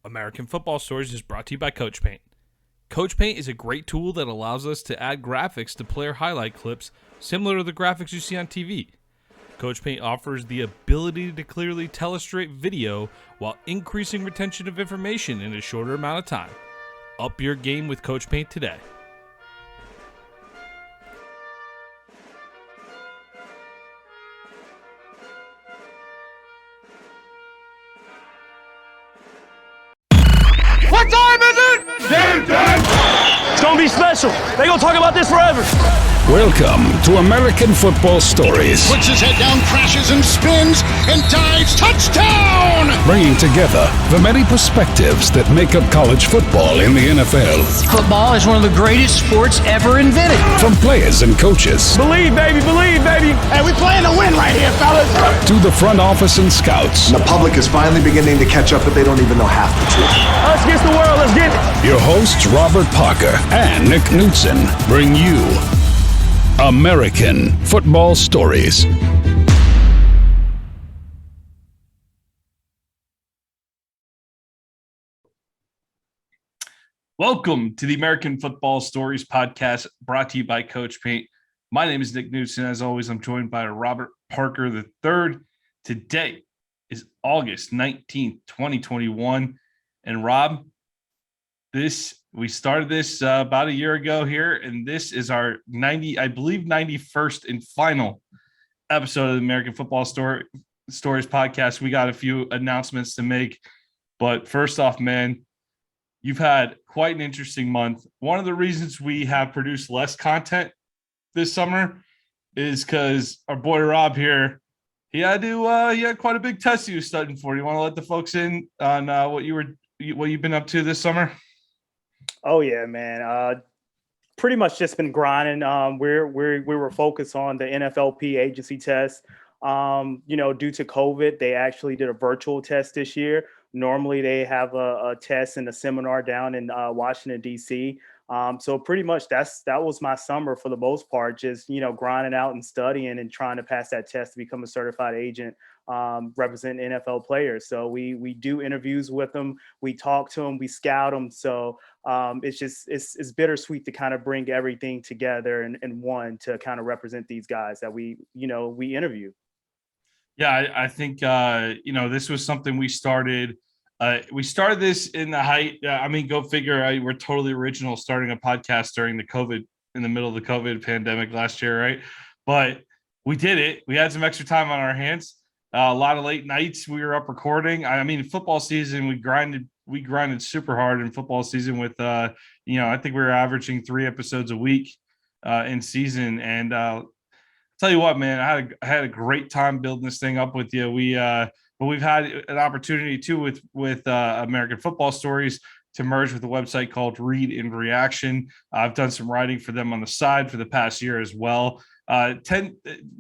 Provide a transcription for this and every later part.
American Football Stories is brought to you by Coach Paint. Coach Paint is a great tool that allows us to add graphics to player highlight clips similar to the graphics you see on TV. Coach Paint offers the ability to clearly tellustrate video while increasing retention of information in a shorter amount of time. Up your game with Coach Paint today. What time is it? Game time! It's gonna be special. They gonna talk about this forever. Welcome to American Football Stories. Puts his head down, crashes and spins, and dives. Touchdown! Bringing together the many perspectives that make up college football in the NFL. Football is one of the greatest sports ever invented. From players and coaches. Believe, baby, believe, baby. Hey, we playing to win right here, fellas. To the front office and scouts. The public is finally beginning to catch up, but they don't even know half the truth. Us against the world, let's get it. Your hosts, Robert Parker and Nick Knudsen, bring you American Football Stories. Welcome to the American Football Stories podcast brought to you by Coach Paint. My name is Nick Knudsen. As always, I'm joined by Robert Parker III. Today is August 19th, 2021. And Rob, we started this about a year ago here, and this is our 91st and final episode of the American Football Stories podcast. We got a few announcements to make, but first off, man, you've had quite an interesting month. One of the reasons we have produced less content this summer is because our boy Rob here, he had quite a big test he was studying for. You want to let the folks in on what you've been up to this summer? Oh yeah, man. Pretty much just been grinding. We were focused on the NFLP agency test. Due to COVID, they actually did a virtual test this year. Normally they have a test and a seminar down in Washington, D.C. So pretty much that was my summer for the most part, just, grinding out and studying and trying to pass that test to become a certified agent, representing NFL players. So we do interviews with them. We talk to them, we scout them. So it's bittersweet to kind of bring everything together in one to kind of represent these guys that we interview. Yeah, I think, this was something we started. We started this in the height. Go figure. We're totally original starting a podcast during in the middle of the COVID pandemic last year, right? But we did it. We had some extra time on our hands. A lot of late nights we were up recording. Football season, we grinded super hard in football season with, I think we were averaging 3 episodes a week in season. And tell you what, man, I had a great time building this thing up with you. But we've had an opportunity too with American Football Stories to merge with a website called Read and Reaction. I've done some writing for them on the side for the past year as well. Read and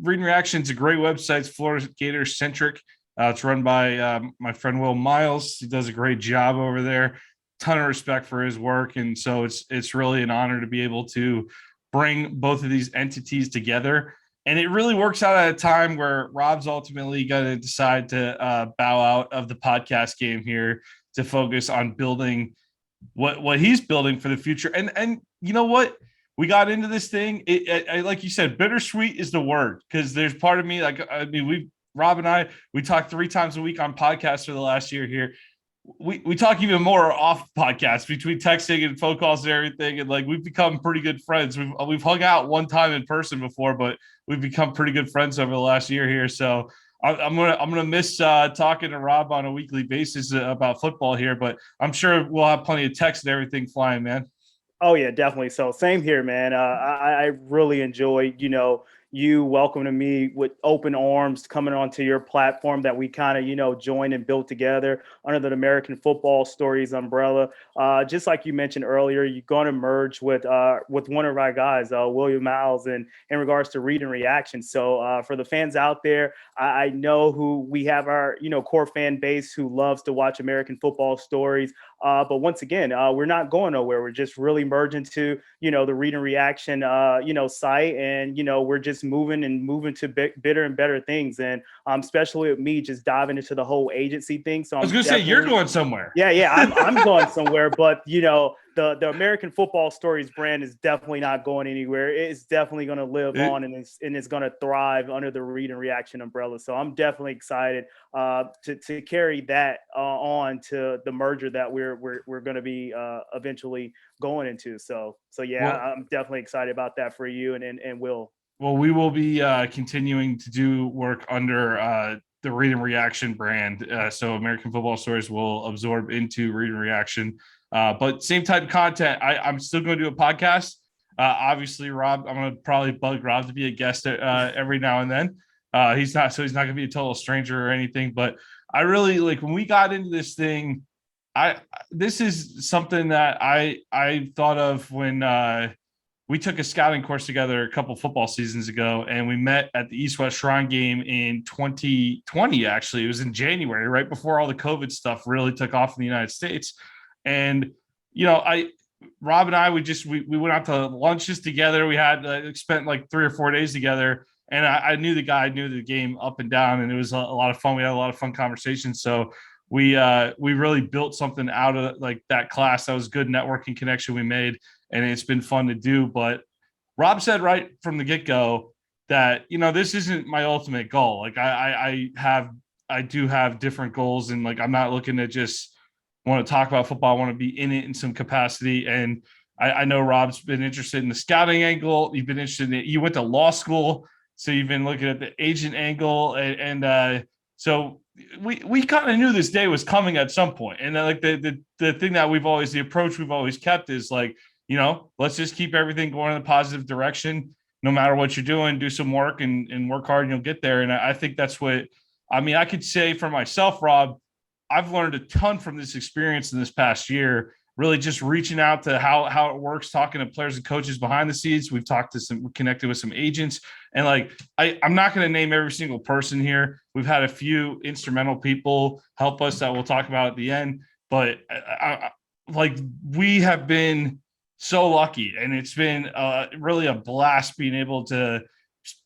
Reaction is a great website. It's Florida Gators centric. It's run by my friend Will Miles. He does a great job over there. Ton of respect for his work, and so it's really an honor to be able to bring both of these entities together. And it really works out at a time where Rob's ultimately going to decide to bow out of the podcast game here to focus on building what he's building for the future. And you know what? We got into this thing. Like you said, bittersweet is the word, because there's part of me, Rob and I talk 3 times a week on podcasts for the last year here. We talk even more off podcasts between texting and phone calls and everything. And we've become pretty good friends. We've hung out one time in person before, but we've become pretty good friends over the last year here. So I'm gonna miss talking to Rob on a weekly basis about football here, but I'm sure we'll have plenty of text and everything flying, man. Oh yeah, definitely. So same here, man. I really enjoy, you welcoming me with open arms, coming onto your platform that we kind of, joined and built together under the American Football Stories umbrella. Just like you mentioned earlier, you're going to merge with one of our guys, William Miles, in regards to Read and Reaction. So for the fans out there, I know who we have our, core fan base who loves to watch American Football Stories. But once again, we're not going nowhere. We're just really merging to, the Read and Reaction, site. And, we're just just moving to bigger and better things. And especially with me just diving into the whole agency thing. So I was going to say, you're going somewhere. Yeah, I'm going somewhere, but the American Football Stories brand is definitely not going anywhere. It's definitely going to live on, and it's going to thrive under the Read and Reaction umbrella. So I'm definitely excited to carry that on to the merger that we're going to be eventually going into. So yeah, Well, I'm definitely excited about that for you and Will. Well, we will be continuing to do work under the Read and Reaction brand. So American Football Stories will absorb into Read and Reaction. But same type of content. I'm still going to do a podcast. Obviously, Rob, I'm going to probably bug Rob to be a guest every now and then. He's not going to be a total stranger or anything. But I really when we got into this thing. This is something that I thought of when we took a scouting course together a couple football seasons ago, and we met at the East-West Shrine game in 2020. Actually, it was in January, right before all the COVID stuff really took off in the United States. And Rob and I, we went out to lunches together. We had spent like 3 or 4 days together, and I knew the guy, knew the game up and down, and it was a lot of fun. We had a lot of fun conversations. So we really built something out of like that class. That was good networking connection we made, and it's been fun to do. But Rob said right from the get-go that, this isn't my ultimate goal. Like I do have different goals, and like, I'm not looking to just want to talk about football. I want to be in it in some capacity. And I know Rob's been interested in the scouting angle. You've been interested in it. You went to law school, so you've been looking at the agent angle. So we kind of knew this day was coming at some point. And like the thing that the approach we've always kept is like, let's just keep everything going in a positive direction. No matter what you're doing, do some work and work hard, and you'll get there. And I think that's what, I could say for myself, Rob, I've learned a ton from this experience in this past year, really just reaching out to how it works, talking to players and coaches behind the scenes. We've connected with some agents, and like, I'm not going to name every single person here. We've had a few instrumental people help us that we'll talk about at the end, but we have been so lucky, and it's been really a blast being able to,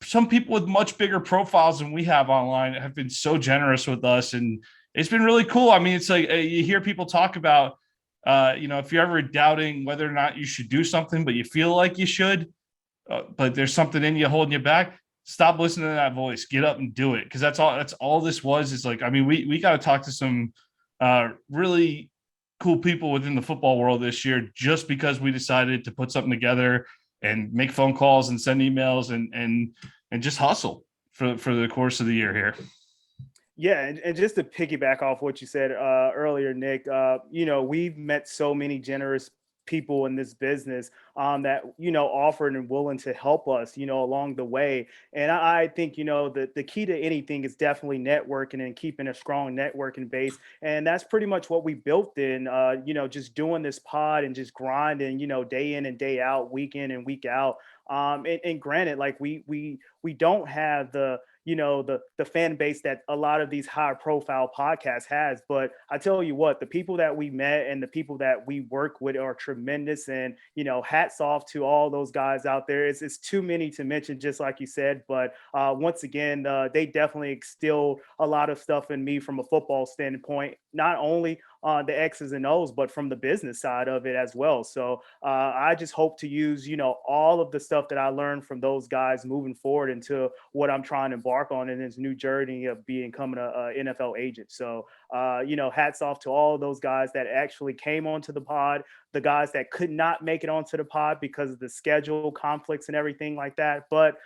some people with much bigger profiles than we have online have been so generous with us, and it's been really cool. It's like you hear people talk about, if you're ever doubting whether or not you should do something, but you feel like you should, but there's something in you holding you back, stop listening to that voice, get up and do it. Cause that's all this was, is like, we got to talk to some really cool people within the football world this year, just because we decided to put something together and make phone calls and send emails and just hustle for the course of the year here. Yeah, and just to piggyback off what you said earlier, Nick, we've met so many generous people in this business that, offered and willing to help us, along the way. And I think, the key to anything is definitely networking and keeping a strong networking base. And that's pretty much what we built in, just doing this pod and just grinding, day in and day out, week in and week out. And granted, like we don't have the fan base that a lot of these high profile podcasts has, but I tell you what, the people that we met and the people that we work with are tremendous. And, hats off to all those guys out there. It's too many to mention, just like you said, but once again, they definitely instilled a lot of stuff in me from a football standpoint, not only the X's and O's, but from the business side of it as well. So I just hope to use, all of the stuff that I learned from those guys moving forward into what I'm trying to embark on in this new journey of becoming a NFL agent. So, hats off to all of those guys that actually came onto the pod, the guys that could not make it onto the pod because of the schedule conflicts and everything like that. But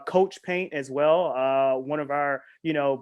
Coach Paint as well, one of our,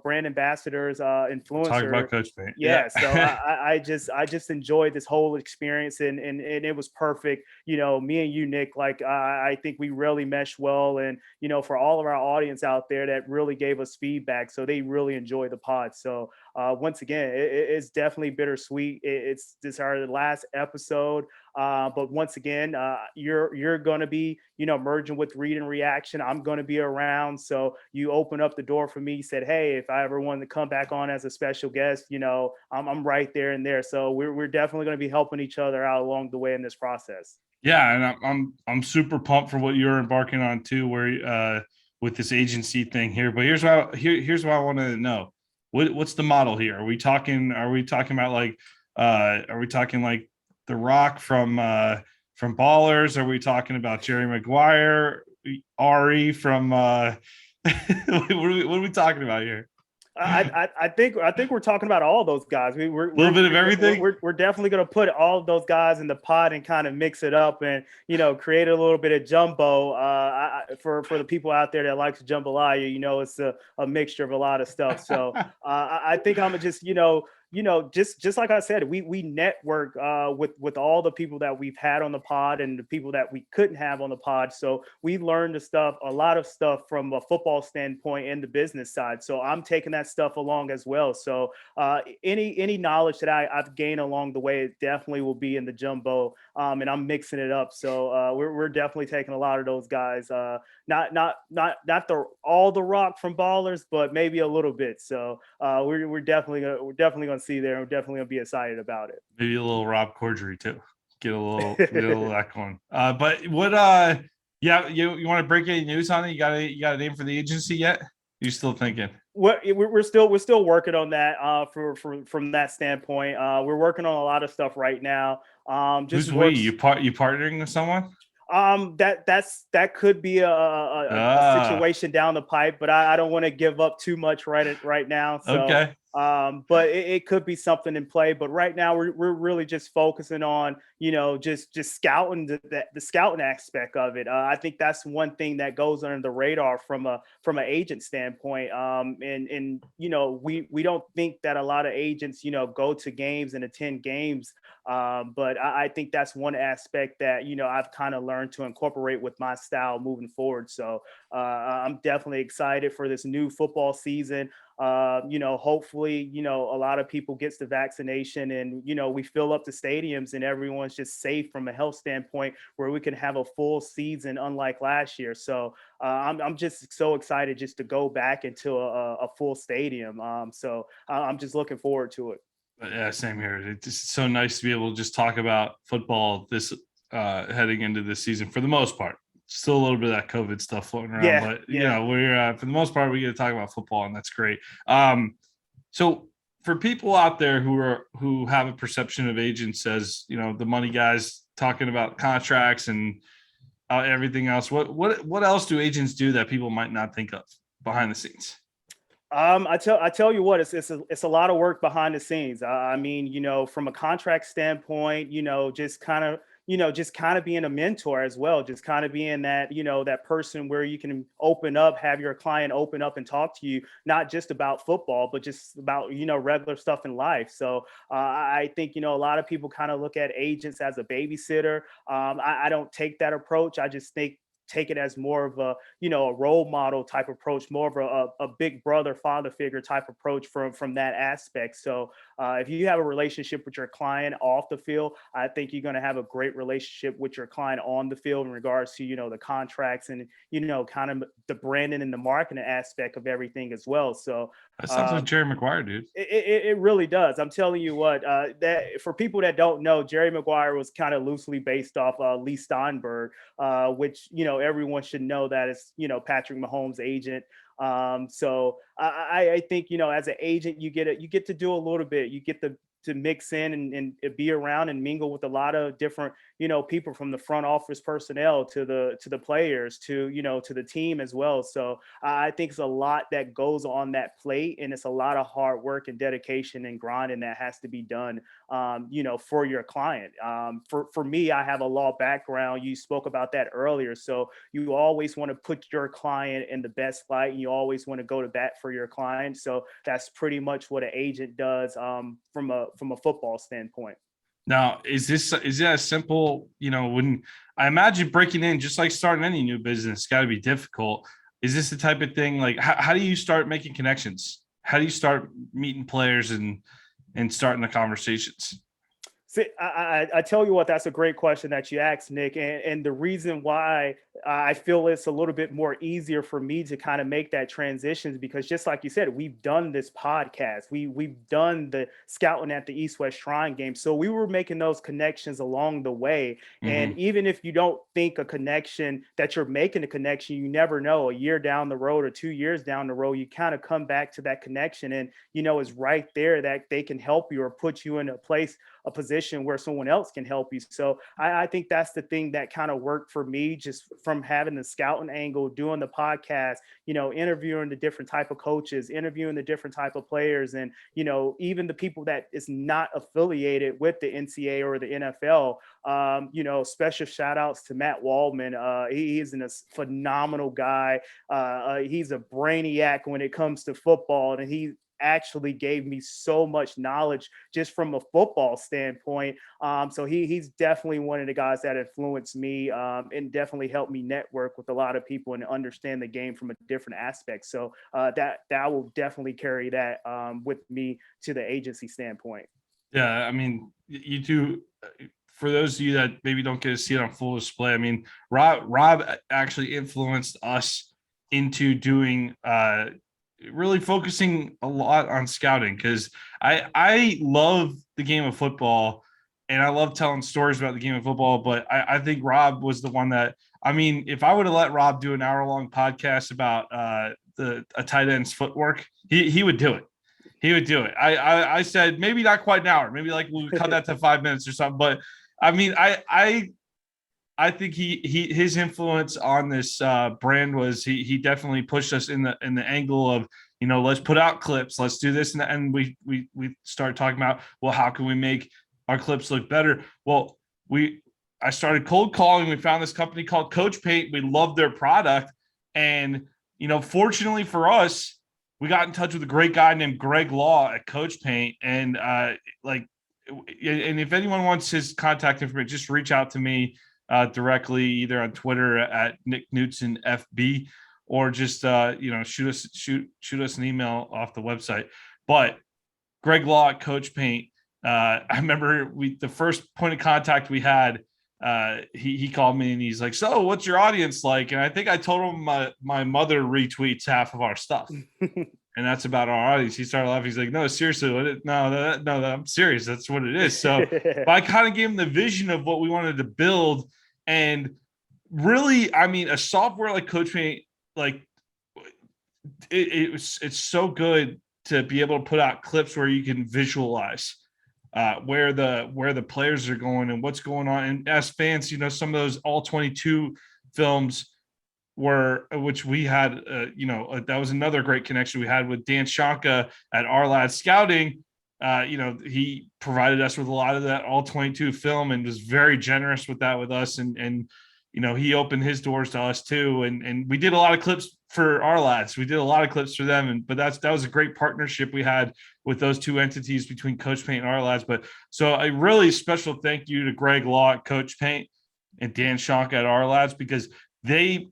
brand ambassadors, influencer. Talk about Coach Paint. Yeah. So I just enjoyed this whole experience, and it was perfect. Me and you, Nick, like I think we really meshed well, and for all of our audience out there that really gave us feedback, so they really enjoy the pod. So once again, it's definitely bittersweet. It's this our last episode. But once again, you're going to be, merging with Read and Reaction. I'm going to be around. So you open up the door for me, said, hey, if I ever wanted to come back on as a special guest, I'm right there and there. So we're definitely going to be helping each other out along the way in this process. Yeah. And I'm super pumped for what you're embarking on too, where with this agency thing here. But here's what I wanted to know. What's the model here? Are we talking about like are we talking like The Rock from Ballers? Are we talking about Jerry Maguire, Ari from what are we talking about here? I think we're talking about all those guys. We're a little bit of everything. We're definitely going to put all of those guys in the pot and kind of mix it up and create a little bit of jumbo. For the people out there that likes jambalaya, it's a mixture of a lot of stuff. So I think I'm just just like I said, we network with all the people that we've had on the pod and the people that we couldn't have on the pod. So we learned a lot of stuff from a football standpoint and the business side. So I'm taking that stuff along as well. So any knowledge that I've gained along the way, it definitely will be in the jumbo, and I'm mixing it up. So we're definitely taking a lot of those guys. Not all the Rock from Ballers, but maybe a little bit. So we're definitely gonna see there. We're definitely gonna be excited about it. Maybe a little Rob Corddry too. Get a little that going. But what yeah, you want to break any news on it? You got a name for the agency yet? You still thinking? We're still working on that from that standpoint. We're working on a lot of stuff right now. Who's we? You partnering with someone? That could be a situation down the pipe, but I don't want to give up too much right now. So, okay. But it could be something in play. But right now we're really just focusing on just scouting the scouting aspect of it. I think that's one thing that goes under the radar from an agent standpoint. And we don't think that a lot of agents go to games and attend games. But I think that's one aspect that I've kind of learned to incorporate with my style moving forward. So I'm definitely excited for this new football season. Hopefully, a lot of people gets the vaccination and, we fill up the stadiums and everyone's just safe from a health standpoint where we can have a full season, unlike last year. So I'm just so excited just to go back into a full stadium. So I'm just looking forward to it. Yeah, same here. It's just so nice to be able to just talk about football this heading into this season for the most part. Still a little bit of that COVID stuff floating around, but we're for the most part we get to talk about football, and that's great. So for people out there who have a perception of agents as the money guys talking about contracts and everything else, what else do agents do that people might not think of behind the scenes? I tell you what, it's a lot of work behind the scenes. I mean, from a contract standpoint, just kind of being a mentor as well, just kind of being that, that person where you can open up, have your client open up and talk to you, not just about football, but just about, regular stuff in life. So I think, a lot of people kind of look at agents as a babysitter. I don't take that approach. I just take it as more of a a role model type approach, more of a big brother father figure type approach from that aspect. So if you have a relationship with your client off the field, I think you're going to have a great relationship with your client on the field in regards to the contracts and kind of the branding and the marketing aspect of everything as well. So that sounds like Jerry Maguire, dude. It really does. I'm telling you what, that for people that don't know, Jerry Maguire was kind of loosely based off Lee Steinberg, which everyone should know that is Patrick Mahomes' agent. So I think as an agent you get to do a little bit. You get to mix in and be around and mingle with a lot of different people, from the front office personnel to the players to to the team as well. So I think it's a lot that goes on that plate, and it's a lot of hard work and dedication and grinding that has to be done for your client. For me, I have a law background. You spoke about that earlier. So you always want to put your client in the best light, and you always want to go to bat for your client. So that's pretty much what an agent does from a football standpoint. Now, is that simple? When I imagine breaking in, just like starting any new business, got to be difficult. Is this the type of thing, like how do you start making connections? How do you start meeting players and starting the conversations? See, I tell you what, that's a great question that you asked, Nick. And the reason why I feel it's a little bit more easier for me to kind of make that transition is because, just like you said, we've done this podcast. We've done the scouting at the East West Shrine game. So we were making those connections along the way. And even if you don't think a connection that you're making a connection, you never know, a year down the road or 2 years down the road, you kind of come back to that connection and, it's right there that they can help you or put you in a position where someone else can help you. So I think that's the thing that kind of worked for me, just from having the scouting angle, doing the podcast, interviewing the different type of coaches, interviewing the different type of players, and, even the people that is not affiliated with the NCAA or the NFL. Special shout outs to Matt Waldman. He is a phenomenal guy. He's a brainiac when it comes to football, and he actually gave me so much knowledge just from a football standpoint. So he's definitely one of the guys that influenced me, and definitely helped me network with a lot of people and understand the game from a different aspect. So that will definitely carry that with me to the agency standpoint. Yeah, I mean, you do. For those of you that maybe don't get to see it on full display, I mean, Rob actually influenced us into doing really focusing a lot on scouting, because I love the game of football and I love telling stories about the game of football. But I think Rob was the one that, I mean, if I would have let Rob do an hour-long podcast about a tight end's footwork, he would do it. He would do it. I said maybe not quite an hour, maybe like we'll cut that to 5 minutes or something. But I mean, I think his influence on this brand was he definitely pushed us in the angle of, let's put out clips, let's do this, and we started talking about, well, how can we make our clips look better? Well, I started cold calling. We found this company called Coach Paint. We loved their product, and fortunately for us, we got in touch with a great guy named Greg Law at Coach Paint, and and if anyone wants his contact information, just reach out to me directly, either on Twitter at Nick Knudsen FB, or just shoot us an email off the website. But Greg Law at Coach Paint, I remember the first point of contact we had, he called me and he's like, "So what's your audience like?" And I think I told him my mother retweets half of our stuff. And that's about our audience. He started laughing. He's like, "No, seriously, no, I'm serious. That's what it is." So, but I kind of gave him the vision of what we wanted to build, and really, I mean, a software like Coach Paint, like it's so good to be able to put out clips where you can visualize where the players are going and what's going on. And as fans, some of those all 22 films which we had, that was another great connection we had with Dan Shanka at Our Lad Scouting. He provided us with a lot of that all 22 film and was very generous with that with us. And he opened his doors to us too. And we did a lot of clips for Our Lads. We did a lot of clips for them. But that was a great partnership we had with those two entities between Coach Paint and Our Lads. But so a really special thank you to Greg Law at Coach Paint and Dan Shanka at Our Lads, because they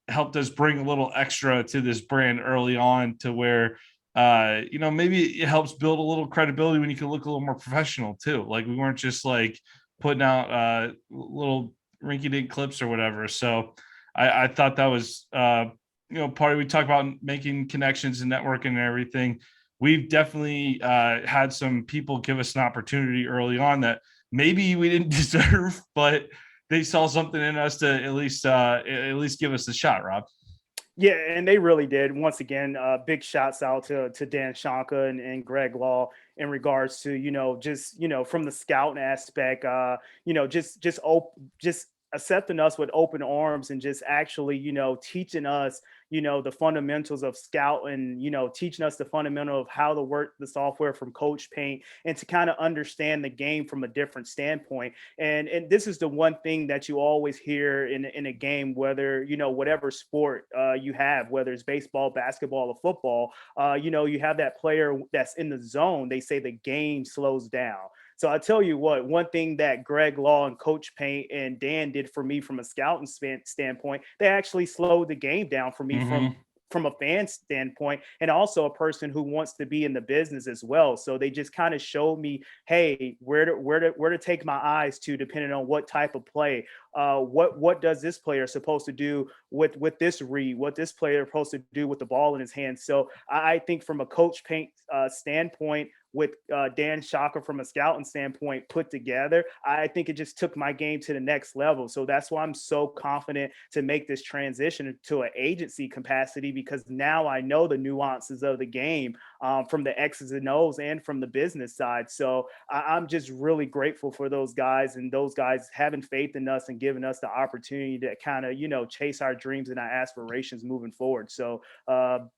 helped us bring a little extra to this brand early on, to where, maybe it helps build a little credibility when you can look a little more professional too. Like, we weren't just like putting out little rinky-dink clips or whatever. So I thought that was, we talk about making connections and networking and everything. We've definitely had some people give us an opportunity early on that maybe we didn't deserve, but they saw something in us to at least give us a shot, Rob. Yeah, and they really did. Once again, big shouts out to Dan Shanka and Greg Law in regards to, just, from the scouting aspect, just accepting us with open arms and just actually, teaching us, the fundamentals of scouting, teaching us the fundamental of how to work the software from Coach Paint, and to kind of understand the game from a different standpoint. And this is the one thing that you always hear in a game, whether, whatever sport you have, whether it's baseball, basketball, or football, you have that player that's in the zone. They say the game slows down. So I tell you what, one thing that Greg Law and Coach Paint and Dan did for me from a scouting standpoint, they actually slowed the game down for me from a fan standpoint, and also a person who wants to be in the business as well. So they just kind of showed me, hey, where to take my eyes to, depending on what type of play. What does this player supposed to do with this read? What this player supposed to do with the ball in his hand? So I think from a coach paint standpoint, with Dan Shaka from a scouting standpoint put together, I think it just took my game to the next level. So that's why I'm so confident to make this transition to an agency capacity, because now I know the nuances of the game from the X's and O's and from the business side. So I'm just really grateful for those guys, and those guys having faith in us and giving us the opportunity to kind of, chase our dreams and our aspirations moving forward. So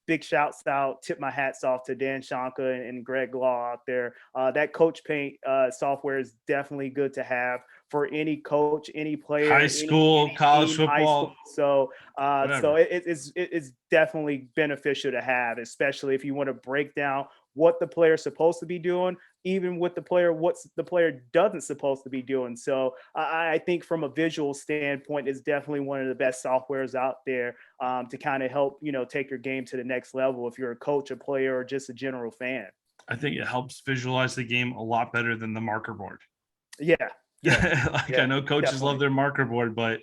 big shouts out, tip my hats off to Dan Shaka and Greg Law out there. That Coach Paint software is definitely good to have for any coach, any player, high school, any college team, football. So it's definitely beneficial to have, especially if you want to break down what the player is supposed to be doing, even with the player, what's the player doesn't supposed to be doing. So I think from a visual standpoint, it's definitely one of the best softwares out there to kind of help, take your game to the next level if you're a coach, a player, or just a general fan. I think it helps visualize the game a lot better than the marker board. Yeah. I know coaches definitely love their marker board, but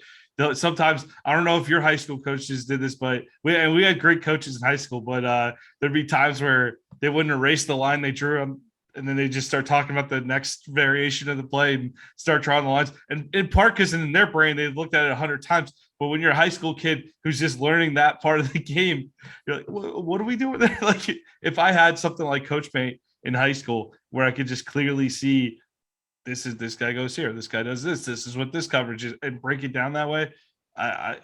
sometimes, I don't know if your high school coaches did this, but we had great coaches in high school, but there'd be times where they wouldn't erase the line they drew them, and then they just start talking about the next variation of the play and start drawing the lines. And in part, because in their brain, they've looked at it 100 times. But when you're a high school kid who's just learning that part of the game, you're like, what are we doing there? Like, if I had something like Coach Paint in high school where I could just clearly see, this guy goes here, this guy does this is what this coverage is, and break it down that way,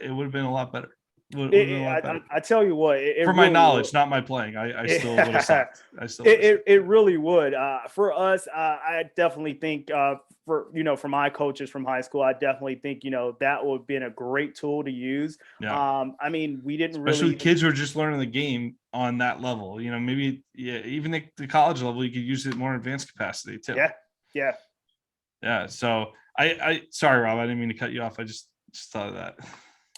it would have been a lot better. I tell you what, for my knowledge, not my playing, I still would have sucked. It really would. For us, I definitely think for my coaches from high school, I definitely think that would have been a great tool to use. Yeah. I mean, we didn't especially really kids who are just learning the game on that level. Maybe even the college level, you could use it more advanced capacity too. Yeah. So I sorry, Rob, I didn't mean to cut you off. I just thought of that.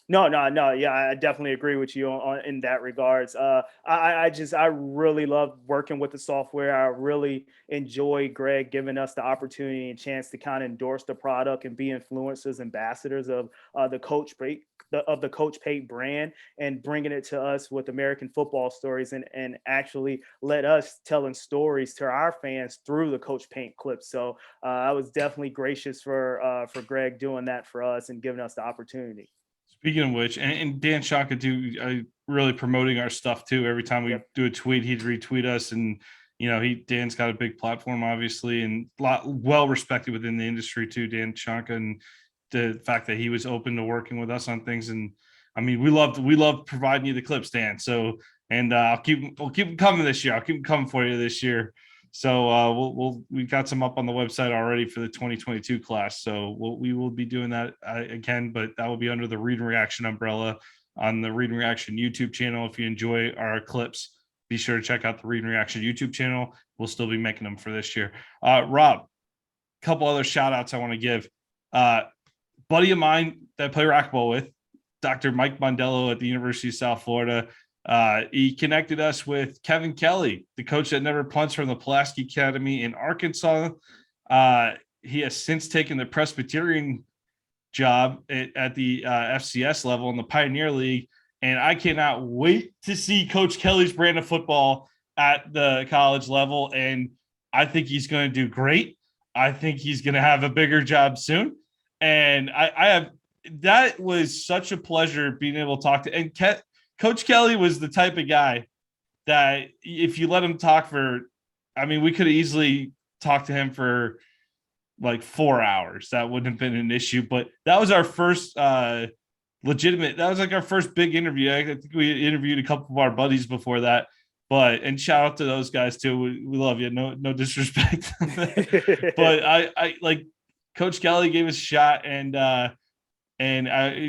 No. Yeah, I definitely agree with you on in that regards. I really love working with the software. I really enjoy Greg giving us the opportunity and chance to kind of endorse the product and be influencers, ambassadors of the Coach Pate brand, and bringing it to us with American football stories and actually let us telling stories to our fans through the Coach Paint clips. So I was definitely gracious for Greg doing that for us and giving us the opportunity. Speaking of which, and Dan Shaka too, really promoting our stuff too. Every time we do a tweet, he'd retweet us, and Dan's got a big platform, obviously, and well respected within the industry too. Dan Shaka, and the fact that he was open to working with us on things, and I mean, we love providing you the clips, Dan. So, and we'll keep them coming this year. I'll keep them coming for you this year. So we've got some up on the website already for the 2022 class. So we will be doing that again, but that will be under the Read and Reaction umbrella on the Read and Reaction YouTube channel. If you enjoy our clips, be sure to check out the Read and Reaction YouTube channel. We'll still be making them for this year. Rob, a couple other shout outs I want to give. Buddy of mine that I play racquetball with, Dr. Mike Mondello at the University of South Florida. He connected us with Kevin Kelly, the coach that never punts from the Pulaski Academy in Arkansas. He has since taken the Presbyterian job at the FCS level in the Pioneer League. And I cannot wait to see Coach Kelly's brand of football at the college level. And I think he's going to do great. I think he's going to have a bigger job soon. And that was such a pleasure being able to talk to, and Coach Kelly was the type of guy that if you let him talk we could have easily talked to him for like 4 hours. That wouldn't have been an issue, but that was our first legitimate. That was like our first big interview. I think we interviewed a couple of our buddies before that, and shout out to those guys too. We love you. No disrespect, but I like Coach Kelly gave us a shot, and I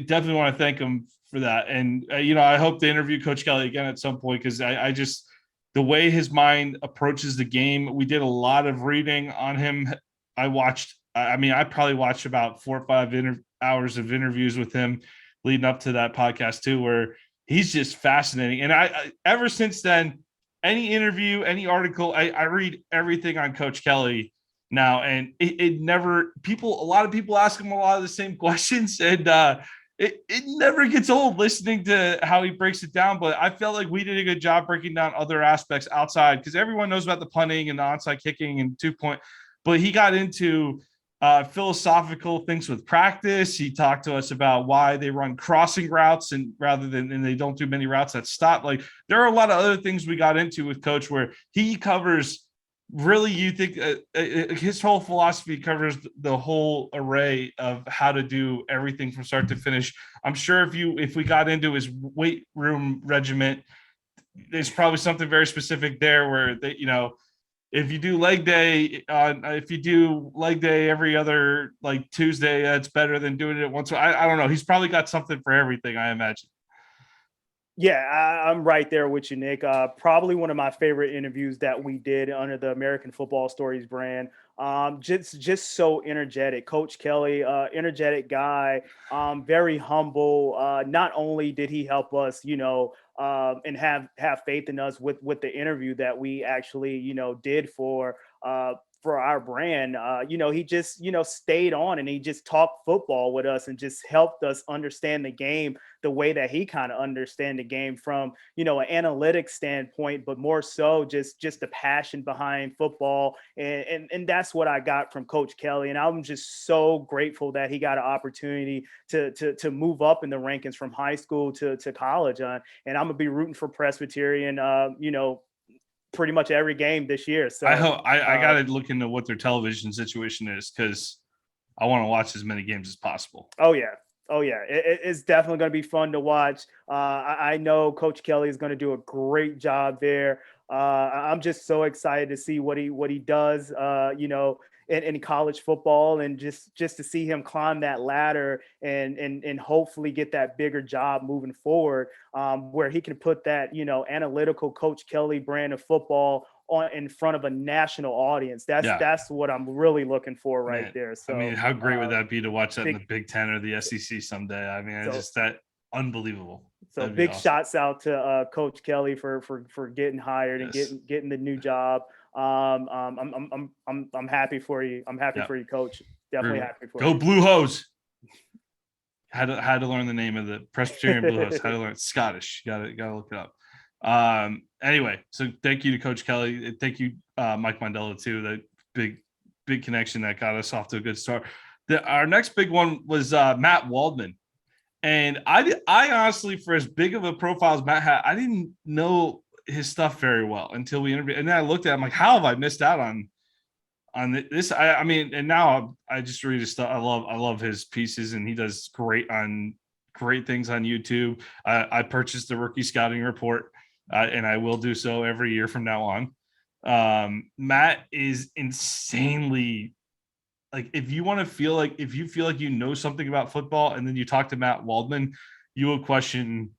definitely want to thank him for that. And I hope to interview Coach Kelly again at some point, because I just, the way his mind approaches the game, we did a lot of reading on him. I probably watched about 4 or 5 hours of interviews with him leading up to that podcast too, where he's just fascinating. And I ever since then, any interview, any article, I read everything on Coach Kelly now, and it never a lot of people ask him a lot of the same questions, and it never gets old listening to how he breaks it down. But I felt like we did a good job breaking down other aspects outside, because everyone knows about the punting and the onside kicking and 2-point, but he got into philosophical things with practice. He talked to us about why they run crossing routes and they don't do many routes that stop. Like, there are a lot of other things we got into with Coach where he covers really, you think his whole philosophy covers the whole array of how to do everything from start to finish. I'm sure if we got into his weight room regiment, there's probably something very specific there where they, if you do leg day every other like Tuesday, that's better than doing it once. I don't know. He's probably got something for everything, I imagine. Yeah, I'm right there with you, Nick. Probably one of my favorite interviews that we did under the American Football Stories brand. Just so energetic. Coach Kelly, energetic guy, very humble. Not only did he help us, and have faith in us with the interview that we actually, did for our brand. He just, stayed on and he just talked football with us and just helped us understand the game the way that he kind of understand the game from, an analytics standpoint, but more so just the passion behind football. And that's what I got from Coach Kelly. And I'm just so grateful that he got an opportunity to move up in the rankings from high school to college. And I'm gonna be rooting for Presbyterian, pretty much every game this year. So I hope I got to look into what their television situation is, because I want to watch as many games as possible. Oh yeah. It's definitely going to be fun to watch. I know Coach Kelly is going to do a great job there. I'm just so excited to see what he does, in college football, and just to see him climb that ladder and hopefully get that bigger job moving forward, where he can put that, analytical Coach Kelly brand of football on in front of a national audience. That's what I'm really looking for right there. So I mean, how great would that be to watch that in the Big Ten or the SEC someday? I mean, it's just that unbelievable. So big awesome. Shots out to Coach Kelly for getting hired and getting the new job. I'm happy for you. I'm happy for you, Coach. Definitely happy for you. Go Blue Hose. Had to learn the name of the Presbyterian Blue Hose. Had to learn Scottish. Gotta look it up. Anyway, so thank you to Coach Kelly. Thank you, Mike Mandela, too. That big connection that got us off to a good start. Our next big one was Matt Waldman. And I honestly, for as big of a profile as Matt had, I didn't know his stuff very well until we interviewed. And then I looked at him like, how have I missed out on this? I mean, and now I just read his stuff. I love his pieces, and he does great things on YouTube. I purchased the Rookie Scouting Report, and I will do so every year from now on. Matt is insanely, like, if you feel like you know something about football and then you talk to Matt Waldman, you will question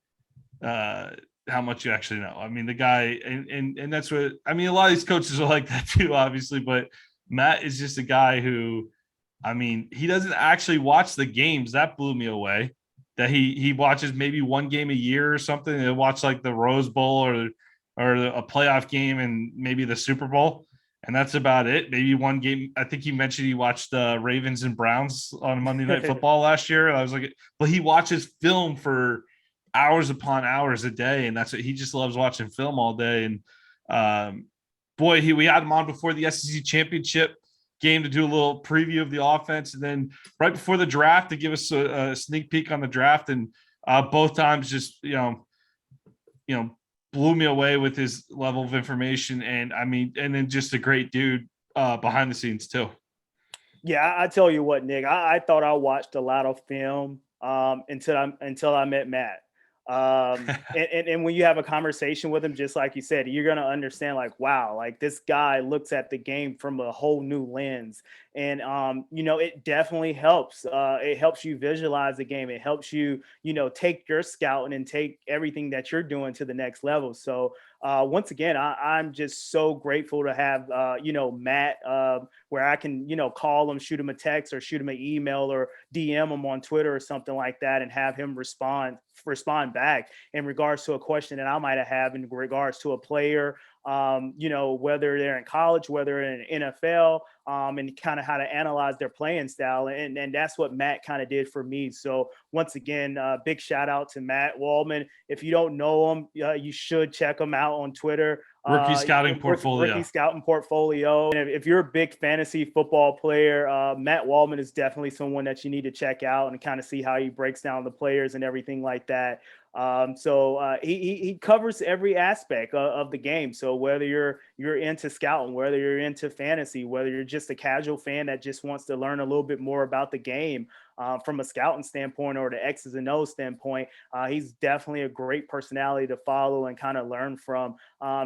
how much you actually know. I mean, the guy, and that's what, I mean, a lot of these coaches are like that too, obviously, but Matt is just a guy who, I mean, he doesn't actually watch the games. That blew me away. That he watches maybe one game a year or something. He'll watch like the Rose Bowl or a playoff game and maybe the Super Bowl. And that's about it. Maybe one game. I think he mentioned he watched the Ravens and Browns on Monday Night Football last year. I was like, but he watches film for hours upon hours a day. And that's what he just loves, watching film all day. And we had him on before the SEC championship game to do a little preview of the offense, and then right before the draft to give us a sneak peek on the draft. And both times just, blew me away with his level of information. And I mean, and then just a great dude behind the scenes too. Yeah, I tell you what, Nick, I thought I watched a lot of film until I met Matt. And when you have a conversation with him, just like you said, you're going to understand, like, wow, like this guy looks at the game from a whole new lens. And, it definitely helps. It helps you visualize the game. It helps you, take your scouting and take everything that you're doing to the next level. So once again, I'm just so grateful to have, Matt, where I can, call him, shoot him a text or shoot him an email or DM him on Twitter or something like that and have him respond back in regards to a question that I might have in regards to a player, whether they're in college, whether in NFL, and kind of how to analyze their playing style. And that's what Matt kind of did for me. So once again, big shout out to Matt Waldman. If you don't know him, you should check him out on Twitter. Rookie scouting portfolio. Rookie scouting portfolio. And if you're a big fantasy football player, Matt Waldman is definitely someone that you need to check out and kind of see how he breaks down the players and everything like that. So he covers every aspect of the game. So whether you're into scouting, whether you're into fantasy, whether you're just a casual fan that just wants to learn a little bit more about the game, from a scouting standpoint or the X's and O's standpoint, he's definitely a great personality to follow and kind of learn from.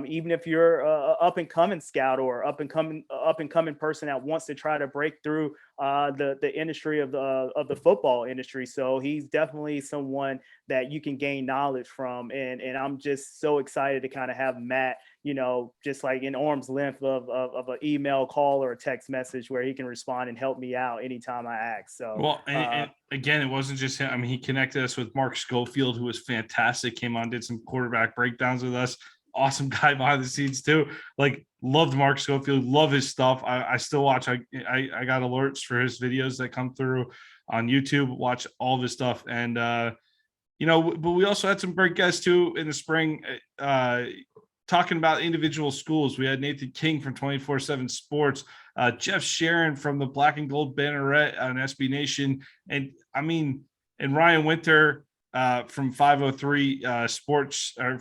Even if you're a up and coming scout or up and coming person that wants to try to break through the industry of the football industry. So he's definitely someone that you can gain knowledge from. And I'm just so excited to kind of have Matt, just like in arm's length of an email, call, or a text message where he can respond and help me out anytime I ask. So, well, and again, it wasn't just him. I mean, he connected us with Mark Schofield, who was fantastic, came on, did some quarterback breakdowns with us. Awesome guy behind the scenes too. Like, loved Mark Schofield, love his stuff. I still watch. I got alerts for his videos that come through on YouTube, watch all of his stuff. And, but we also had some great guests too in the spring, talking about individual schools. We had Nathan King from 24/7 Sports, Jeff Sharon from the Black and Gold Banneret on SB Nation, and Ryan Winter from 503 Sports, or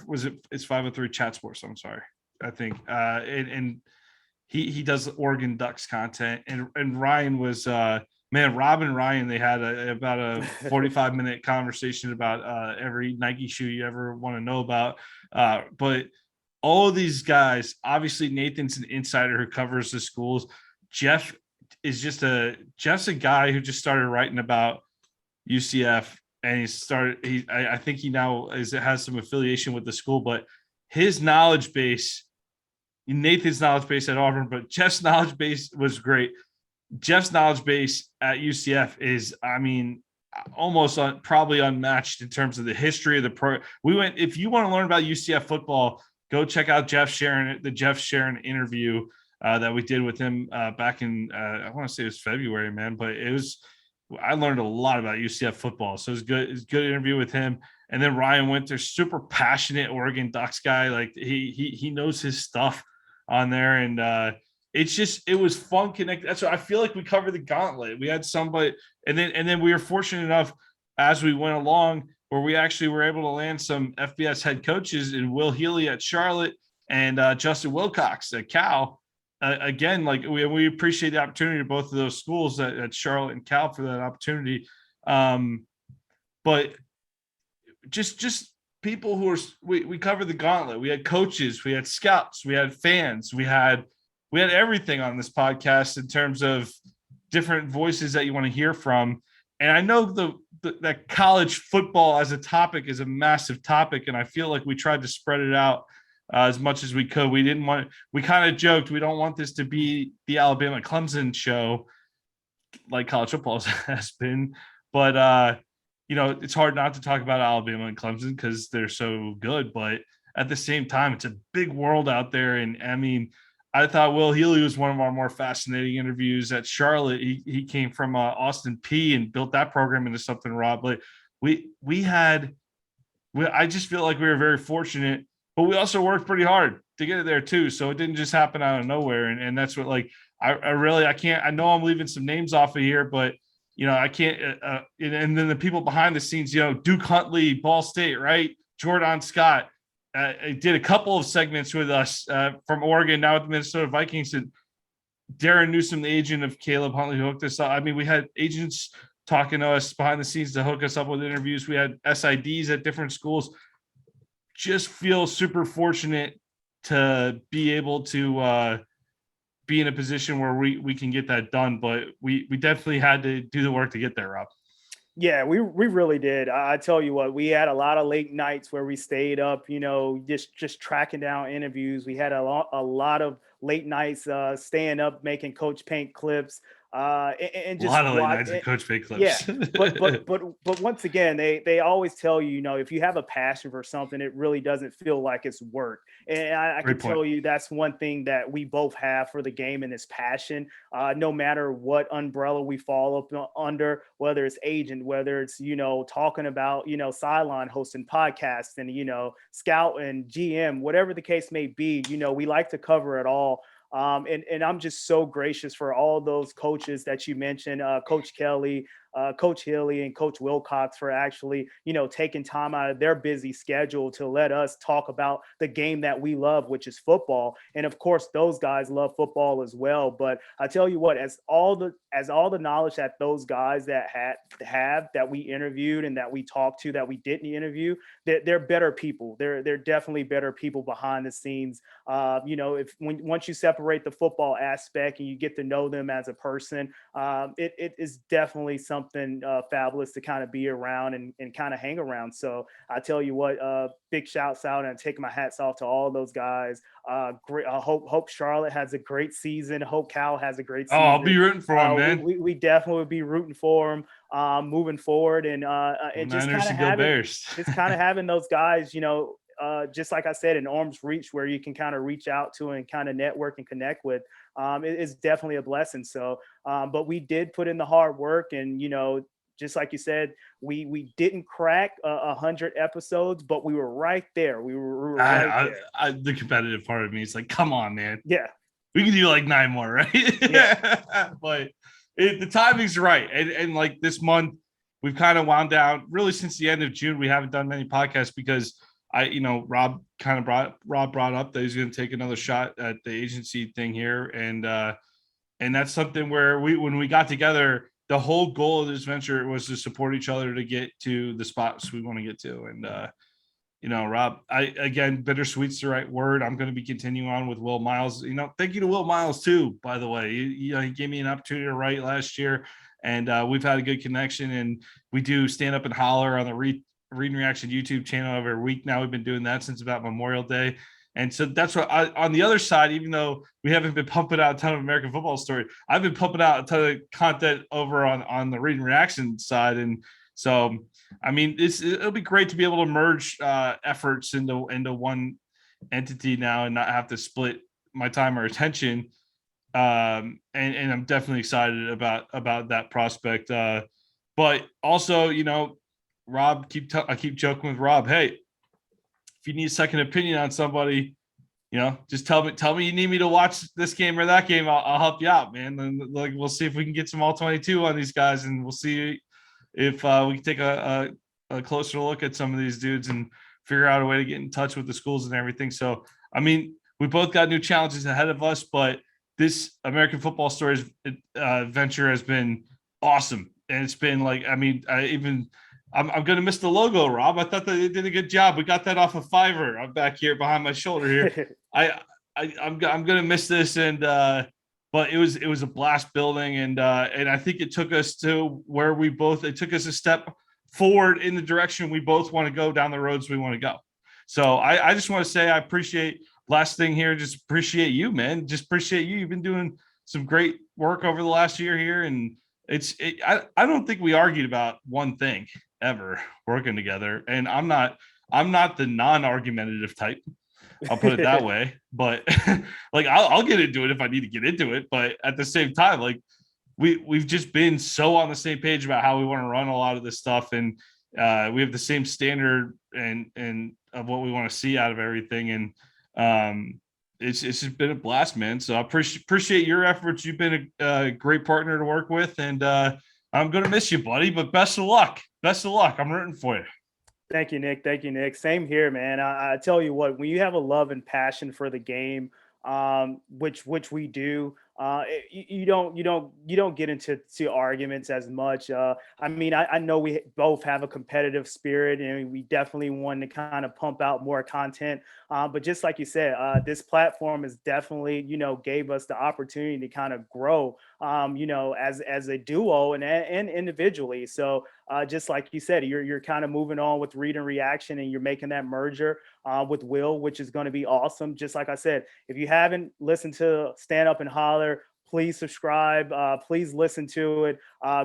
it's 503 Chat Sports, I'm sorry, I think, and he does Oregon Ducks content, and Ryan was Rob and Ryan, they had about a 45-minute conversation about every Nike shoe you ever want to know about, but all of these guys, obviously Nathan's an insider who covers the schools. Jeff's a guy who just started writing about UCF, and I think he now has some affiliation with the school, but his knowledge base, Nathan's knowledge base at Auburn, but Jeff's knowledge base was great. Jeff's knowledge base at UCF is, almost probably unmatched in terms of the history of the pro. If you want to learn about UCF football, go check out the Jeff Sharon interview that we did with him back in, I want to say it was February, man, but I learned a lot about UCF football. So it was good. It was a good interview with him. And then Ryan Winter, super passionate Oregon Ducks guy. Like he knows his stuff on there. And it was fun connecting. That's what I feel like we covered the gauntlet. We had somebody, and then we were fortunate enough as we went along, where we actually were able to land some FBS head coaches in Will Healy at Charlotte and Justin Wilcox at Cal. Again, like we appreciate the opportunity to both of those schools at Charlotte and Cal for that opportunity. But just people who we covered the gauntlet. We had coaches, we had scouts, we had fans, we had everything on this podcast in terms of different voices that you want to hear from. And I know that college football as a topic is a massive topic, and I feel like we tried to spread it out as much as we could. We kind of joked, we don't want this to be the Alabama Clemson show like college football has been, but it's hard not to talk about Alabama and Clemson because they're so good, but at the same time, it's a big world out there. And I thought Will Healy was one of our more fascinating interviews at Charlotte. He came from Austin P and built that program into something, Rob. But I just feel like we were very fortunate, but we also worked pretty hard to get it there too. So it didn't just happen out of nowhere. And that's what, like, I can't, I know I'm leaving some names off of here, but I can't, and then the people behind the scenes, Duke Huntley, Ball State, right? Jordan Scott, did a couple of segments with us from Oregon, now with the Minnesota Vikings, and Darren Newsom, the agent of Caleb Huntley, who hooked us up. We had agents talking to us behind the scenes to hook us up with interviews. We had SIDs at different schools. Just feel super fortunate to be able to be in a position where we can get that done. But we definitely had to do the work to get there, Rob. Yeah, we really did. I tell you what, we had a lot of late nights where we stayed up, just tracking down interviews. We had a lot of late nights staying up making Coach Paint clips, and A just lot of late watch. nights of Coach Bay Yeah, clips. but once again, they always tell you, if you have a passion for something, it really doesn't feel like it's work. And I can Great point. tell you that's one thing that we both have for the game and this passion. No matter what umbrella we fall up under, whether it's agent, whether it's talking about sideline hosting podcasts and scout and GM, whatever the case may be, we like to cover it all. And I'm just so gracious for all those coaches that you mentioned, Coach Kelly, Coach Healy, and Coach Wilcox for actually, taking time out of their busy schedule to let us talk about the game that we love, which is football. And of course, those guys love football as well. But I tell you what, as all the knowledge that those guys that we interviewed and that we talked to that we didn't interview, they're better people. They're definitely better people behind the scenes. Once you separate the football aspect and you get to know them as a person, it is definitely something fabulous to kind of be around and kind of hang around. So I tell you what, big shouts out and take my hats off to all those guys. Great. Hope Charlotte has a great season. Hope Cal has a great season. Oh, I'll be rooting for him, man. We definitely would be rooting for him moving forward, and just kind of having those guys, just like I said, in arm's reach where you can kind of reach out to and kind of network and connect with, is definitely a blessing. So, but we did put in the hard work, and just like you said, we didn't crack 100 episodes, but we were right there. We were right there. The competitive part of me is like, come on, man. Yeah, we can do like 9 more, right? Yeah. But the timing's right, and like this month, we've kind of wound down. Really, since the end of June, we haven't done many podcasts because Rob brought up that he's going to take another shot at the agency thing here. And that's something where when we got together, the whole goal of this venture was to support each other to get to the spots we want to get to. And, Rob, again, bittersweet's the right word. I'm going to be continuing on with Will Miles. Thank you to Will Miles too, by the way. He gave me an opportunity to write last year, and we've had a good connection, and we do stand up and holler on the Read and Reaction YouTube channel every week. Now we've been doing that since about Memorial Day. And so that's what on the other side, even though we haven't been pumping out a ton of American football story, I've been pumping out a ton of content over on the Read and Reaction side. And so, I mean, it'll be great to be able to merge efforts into one entity now and not have to split my time or attention. And I'm definitely excited about that prospect. But also, Rob, I keep joking with Rob. Hey, if you need a second opinion on somebody, just tell me you need me to watch this game or that game. I'll help you out, man. And like, we'll see if we can get some all 22 on these guys, and we'll see if we can take a closer look at some of these dudes and figure out a way to get in touch with the schools and everything. So, I mean, we both got new challenges ahead of us, but this American Football Stories venture has been awesome. And it's been like, I mean, I'm going to miss the logo, Rob. I thought that they did a good job. We got that off of Fiverr. I'm back here behind my shoulder here. I'm going to miss this. And, but it was a blast building. And I think it took us to where it took us a step forward in the direction we both want to go down the roads we want to go. So I just want to say, I appreciate last thing here. Just appreciate you, man. Just appreciate you. You've been doing some great work over the last year here. And I don't think we argued about one thing ever working together. And I'm not the non-argumentative type. I'll put it that way. But like, I'll get into it if I need to get into it. But at the same time, like we've just been so on the same page about how we want to run a lot of this stuff. And we have the same standard and of what we want to see out of everything. And it's just been a blast, man. So I appreciate your efforts. You've been a great partner to work with, and I'm going to miss you, buddy, but best of luck. I'm rooting for you. Thank you, Nick. Same here, man. I tell you what, when you have a love and passion for the game, which we do, you don't get into arguments as much. I mean, I know we both have a competitive spirit, and we definitely want to kind of pump out more content. But just like you said, this platform is definitely, gave us the opportunity to kind of grow as a duo and individually. So just like you said, you're kind of moving on with Read and Reaction, and you're making that merger with Will, which is going to be awesome. Just like I said, if you haven't listened to Stand Up and Holler, please subscribe. Please listen to it.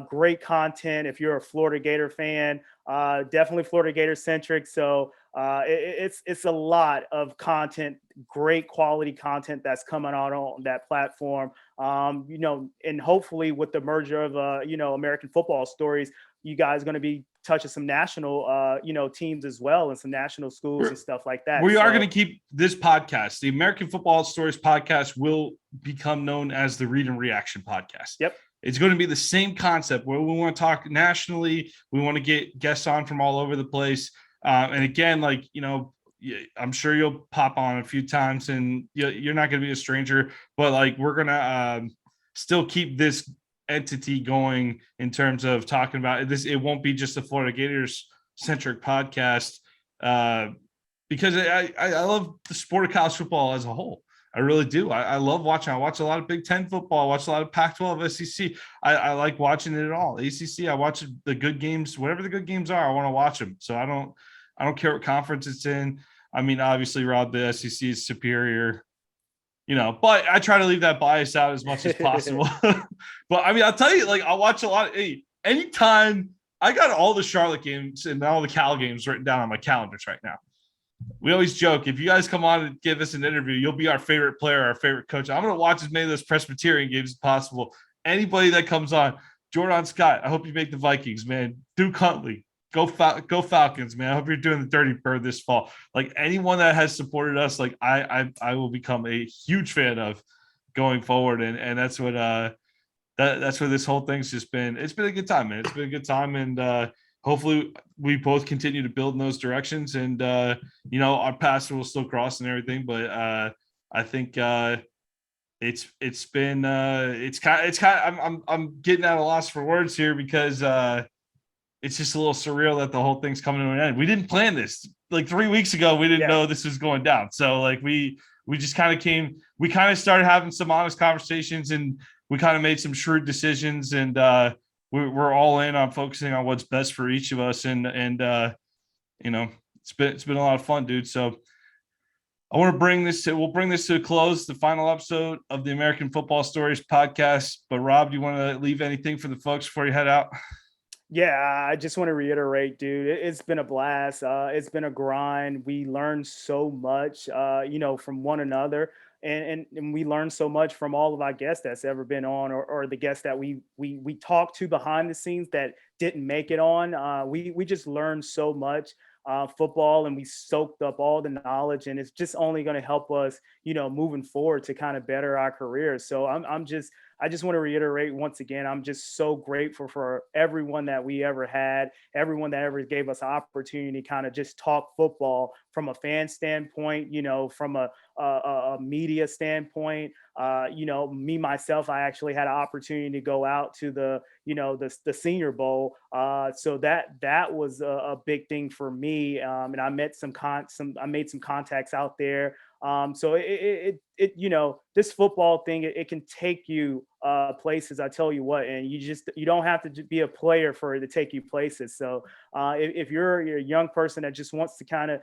Great content. If you're a Florida Gator fan, definitely Florida Gator centric. So it's a lot of content, great quality content that's coming out on that platform. And hopefully with the merger of American Football Stories, you guys are going to be touching some national teams as well, and some national schools and stuff like that. We are going to keep this podcast. The American Football Stories podcast will become known as the Read and Reaction podcast. Yep. It's going to be the same concept where we want to talk nationally. We want to get guests on from all over the place. And again, I'm sure you'll pop on a few times, and you're not going to be a stranger, but we're going to still keep this entity going in terms of talking about this. It won't be just a Florida Gators centric podcast, because I love the sport of college football as a whole. I really do. I love watching. I watch a lot of Big Ten football. I watch a lot of Pac-12, SEC. I like watching it all. ACC. I watch the good games. Whatever the good games are, I want to watch them. So I don't care what conference it's in. I mean, obviously, Rob, the SEC is superior, but I try to leave that bias out as much as possible. But I mean, I'll tell you, I'll watch a lot. Anytime I got all the Charlotte games and all the Cal games written down on my calendars right now. We always joke, if you guys come on and give us an interview, you'll be our favorite player, our favorite coach. I'm going to watch as many of those Presbyterian games as possible. Anybody that comes on, Jordan Scott, I hope you make the Vikings, man. Duke Huntley, go Falcons, man. I hope you're doing the dirty bird this fall. Anyone that has supported us, I will become a huge fan of going forward. And that's what that's what this whole thing's just been. It's been a good time, man. It's been a good time. And hopefully we both continue to build in those directions, and our paths will still cross and everything. But I think it's been I'm getting at a loss for words here, because it's just a little surreal that the whole thing's coming to an end. We didn't plan this. 3 weeks ago, we didn't know this was going down. So we just kind of started having some honest conversations, and we kind of made some shrewd decisions, and we're all in on focusing on what's best for each of us. And it's been a lot of fun, dude. So I want to we'll bring this to a close, the final episode of the American Football Stories podcast. But Rob, do you want to leave anything for the folks before you head out? Yeah, I just want to reiterate, dude, it's been a blast. It's been a grind. We learned so much, from one another. And we learned so much from all of our guests that's ever been on, or the guests that we talked to behind the scenes that didn't make it on. We just learned so much football, and we soaked up all the knowledge, and it's just only going to help us, moving forward to kind of better our careers. So I just want to reiterate once again, I'm just so grateful for everyone that we ever had, everyone that ever gave us an opportunity to kind of just talk football from a fan standpoint, from a media standpoint. Me, myself, I actually had an opportunity to go out to the Senior Bowl. So that was a big thing for me. And I met I made some contacts out there. So this football thing, it can take you places, I tell you what, and you don't have to be a player for it to take you places. So if you're a young person that just wants to kind of,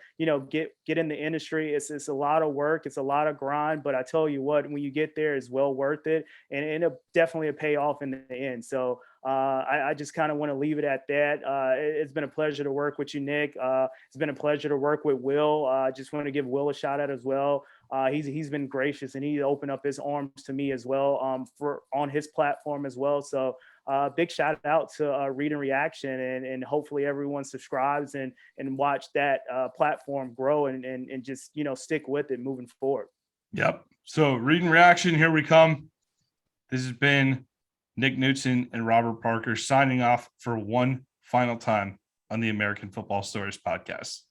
get in the industry, it's a lot of work. It's a lot of grind, but I tell you what, when you get there, it's well worth it. And it'll definitely pay off in the end. So I just kind of want to leave it at that. It's been a pleasure to work with you, Nick. It's been a pleasure to work with Will. I just want to give Will a shout out as well. He's been gracious, and he opened up his arms to me as well, on his platform as well. So big shout out to Read and Reaction, and hopefully everyone subscribes and watch that platform grow and just, stick with it moving forward. Yep. So Read and Reaction, here we come. This has been Nick Knudsen and Robert Parker signing off for one final time on the American Football Stories podcast.